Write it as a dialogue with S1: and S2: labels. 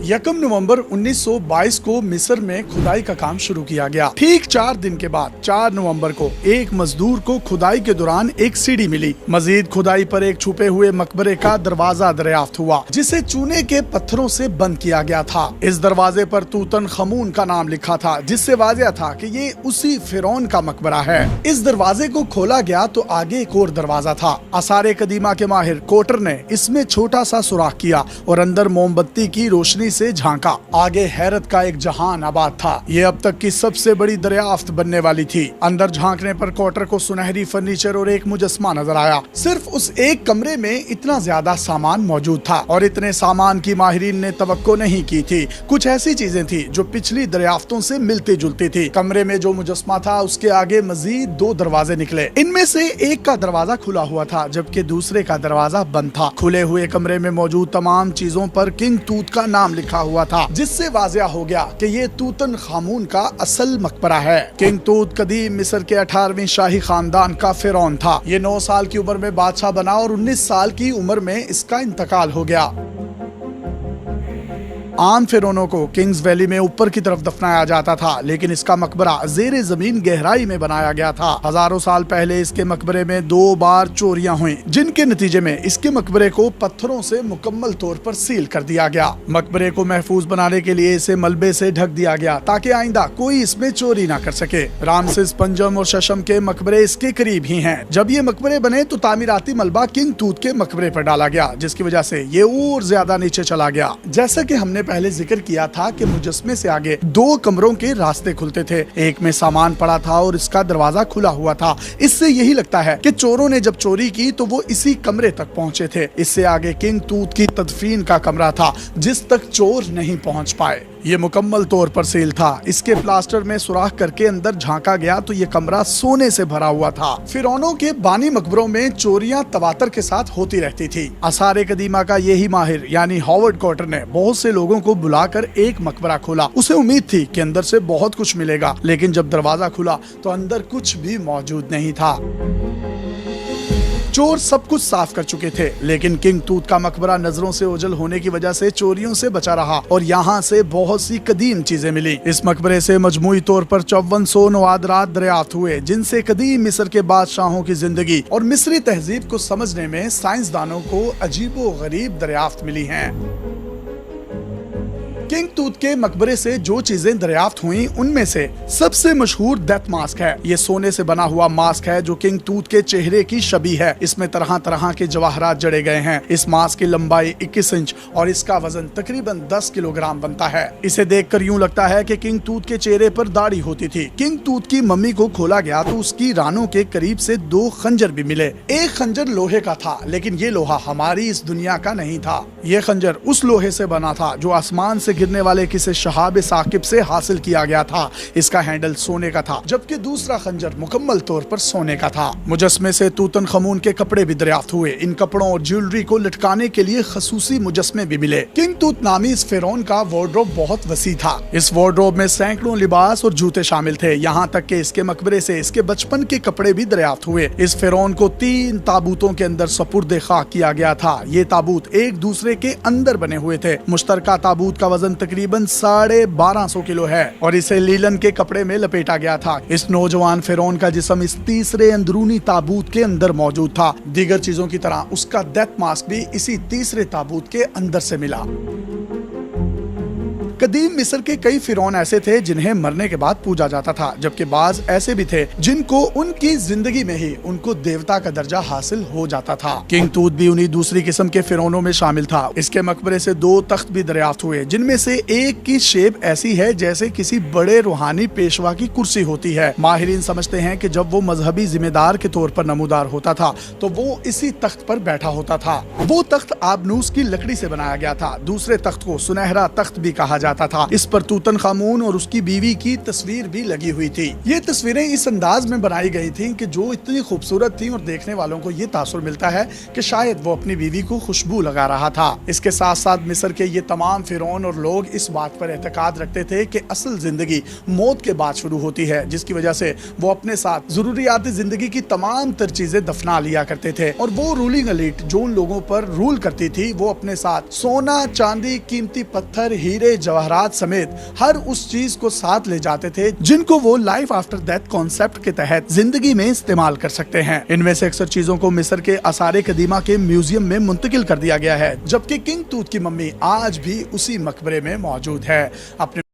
S1: 1 नवंबर 1922 को मिस्र में खुदाई का काम शुरू किया गया। ठीक 4 दिन के बाद 4 नवंबर को एक मजदूर को खुदाई के दौरान एक सीढ़ी मिली। मजीद खुदाई पर एक छुपे हुए मकबरे का दरवाजा दरियाफ्त हुआ, जिसे चूने के पत्थरों से बंद किया गया था। इस दरवाजे पर तूतनखमून का नाम लिखा था, जिससे वाज़ेह था कि ये उसी फिरौन का मकबरा है। इस दरवाजे को खोला गया तो आगे एक और दरवाजा था। आसारे कदीमा के माहिर कोटर ने इसमें छोटा सा सुराख किया और अंदर मोमबत्ती की रोशनी से झांका। आगे हैरत का एक जहान आबाद था। ये अब तक की सबसे बड़ी दरियाफ्त बनने वाली थी। अंदर झांकने पर कोटर को सुनहरी फर्नीचर और एक मुजस्मा नजर आया। सिर्फ उस एक कमरे में इतना ज्यादा सामान मौजूद था और इतने सामान की माहिरीन ने तवक्को नहीं की थी। कुछ ऐसी चीजें थी जो पिछली दरियाफ्तों से मिलती जुलती थी। कमरे में जो मुजस्मा था उसके आगे मजीद 2 दरवाजे निकले। इनमें से एक का दरवाजा खुला हुआ था, जबकि दूसरे का दरवाजा बंद था। खुले हुए कमरे में मौजूद तमाम चीजों पर किंग तूत का नाम लिखा हुआ था, जिससे वाज़ेह हो गया कि ये तूतनखामून का असल मकबरा है। किंग तूत कदीम मिस्र के 18वीं शाही खानदान का फिरौन था। ये 9 साल की उम्र में बादशाह बना और 19 साल की उम्र में इसका इंतकाल हो गया। आम फिरौनों को किंग्स वैली में ऊपर की तरफ दफनाया जाता था, लेकिन इसका मकबरा ज़ेरे जमीन गहराई में बनाया गया था। हजारों साल पहले इसके मकबरे में 2 बार चोरियां हुई, जिनके नतीजे में इसके मकबरे को पत्थरों से मुकम्मल तौर पर सील कर दिया गया। मकबरे को महफूज बनाने के लिए इसे मलबे से ढक दिया गया, ताकि आइंदा कोई इसमें चोरी न कर सके। रामसेस पंजम और शशम के मकबरे इसके करीब ही हैं। जब ये मकबरे बने तो तामीराती मलबा किंग तूत के मकबरे पर डाला गया, जिसकी वजह से ये और ज्यादा नीचे चला गया। जैसा कि हमने पहले जिक्र किया था कि मुजस्मे से आगे 2 कमरों के रास्ते खुलते थे। एक में सामान पड़ा था और इसका दरवाजा खुला हुआ था। इससे यही लगता है कि चोरों ने जब चोरी की तो वो इसी कमरे तक पहुंचे थे। इससे आगे किंग तूत की तदफीन का कमरा था, जिस तक चोर नहीं पहुंच पाए। ये मुकम्मल तौर पर सील था। इसके प्लास्टर में सुराख करके अंदर झांका गया तो ये कमरा सोने से भरा हुआ था। फिरौनों के बानी मकबरों में चोरियां तवातर के साथ होती रहती थी। आसारे कदीमा का यही माहिर यानी हॉवर्ड कोटर ने बहुत से लोगों को बुलाकर एक मकबरा खोला। उसे उम्मीद थी कि अंदर से बहुत कुछ मिलेगा, लेकिन जब दरवाजा खुला तो अंदर कुछ भी मौजूद नहीं था। चोर सब कुछ साफ कर चुके थे, लेकिन किंग तूत का मकबरा नजरों से ओझल होने की वजह से चोरियों से बचा रहा और यहाँ से बहुत सी कदीम चीजें मिली। इस मकबरे से मजमूई तौर पर 5400 नवादरात दरियाफ्त हुए, जिनसे कदीम मिस्र के बादशाहों की जिंदगी और मिस्री तहजीब को समझने में साइंसदानों को अजीबो गरीब दरियाफ्त मिली हैं। किंग तूत के मकबरे से जो चीजें दरियाफ्त हुई उनमें से सबसे मशहूर डेथ मास्क है। ये सोने से बना हुआ मास्क है जो किंग तूत के चेहरे की शबी है। इसमें तरह तरह के जवाहरात जड़े गए हैं। इस मास्क की लंबाई 21 इंच और इसका वजन तकरीबन 10 किलोग्राम बनता है। इसे देखकर यूं लगता है कि किंग तूत के चेहरे पर दाढ़ी होती थी। किंग तूत की मम्मी को खोला गया तो उसकी रानों के करीब से 2 खंजर भी मिले। एक खंजर लोहे का था, लेकिन ये लोहा हमारी इस दुनिया का नहीं था। ये खंजर उस लोहे से बना था जो आसमान से गिरने वाले किसी शहाब साकिब से हासिल किया गया था। इसका हैंडल सोने का था, जबकि दूसरा खंजर मुकम्मल तौर पर सोने का था। मुजस्मे से तूतनखमून के कपड़े भी दरियाफ्त हुए। इन कपड़ों और ज्वेलरी को लटकाने के लिए खसूसी मुजस्मे भी मिले। किंग तूत नामी इस फिरौन का वार्डरोब बहुत वसी था। इस वार्डरोब में सैकड़ों लिबास और जूते शामिल थे। यहाँ तक कि इसके मकबरे से इसके बचपन के कपड़े भी दरियाफ्त हुए। इस फिरौन को 3 ताबूतों के अंदर सपुर्दे खाक किया गया था। ये ताबूत एक दूसरे के अंदर बने हुए थे। मुश्तरका ताबूत का वजन तकरीबन 1250 किलो है और इसे लीलन के कपड़े में लपेटा गया था। इस नौजवान फिरौन का जिस्म इस तीसरे अंदरूनी ताबूत के अंदर मौजूद था। दीगर चीजों की तरह उसका डेथ मास्क भी इसी तीसरे ताबूत के अंदर से मिला। कदीम मिस्र के कई फिरौन ऐसे थे जिन्हें मरने के बाद पूजा जाता था, जबकि बाज ऐसे भी थे जिनको उनकी जिंदगी में ही उनको देवता का दर्जा हासिल हो जाता था। किंग तूत भी उन्हीं दूसरी किस्म के फिरौनों में शामिल था। इसके मकबरे से 2 तख्त भी दरियाफ्त हुए, जिनमें से एक की शेप ऐसी है जैसे किसी बड़े रूहानी पेशवा की कुर्सी होती है। माहिरीन समझते हैं कि जब वो मजहबी जिम्मेदार के तौर पर नमूदार होता था तो वो इसी तख्त पर बैठा होता था। वो तख्त आबनूस की लकड़ी से बनाया गया था। दूसरे तख्त को सुनहरा तख्त भी कहा जाता था। इस पर तूतन खामून और उसकी बीवी की तस्वीर भी लगी हुई थी। ये तस्वीरें इस अंदाज में बनाई गई थी कि जो इतनी खूबसूरत थी और देखने वालों को ये तासुर मिलता है कि शायद वो अपनी बीवी को खुशबू लगा रहा था। इसके साथ साथ मिस्र के ये तमाम फिरौन और लोग इस बात पर एतकाद रखते थे कि असल जिंदगी मौत के बाद शुरू होती है, जिसकी वजह से वो अपने साथ जरूरियाती जिंदगी की तमाम तर चीजें दफना लिया करते थे। और वो रूलिंग एलीट जो उन लोगों पर रूल करती थी, वो अपने साथ सोना, चांदी, कीमती पत्थर, हीरे, जवाहरात समेत हर उस चीज को साथ ले जाते थे जिनको वो लाइफ आफ्टर डेथ कॉन्सेप्ट के तहत जिंदगी में इस्तेमाल कर सकते हैं। इनमें से अक्सर चीजों को मिस्र के आसारे कदीमा के म्यूजियम में मुंतकिल कर दिया गया है, जबकि किंग तूत की मम्मी आज भी उसी मकबरे में मौजूद है। अपने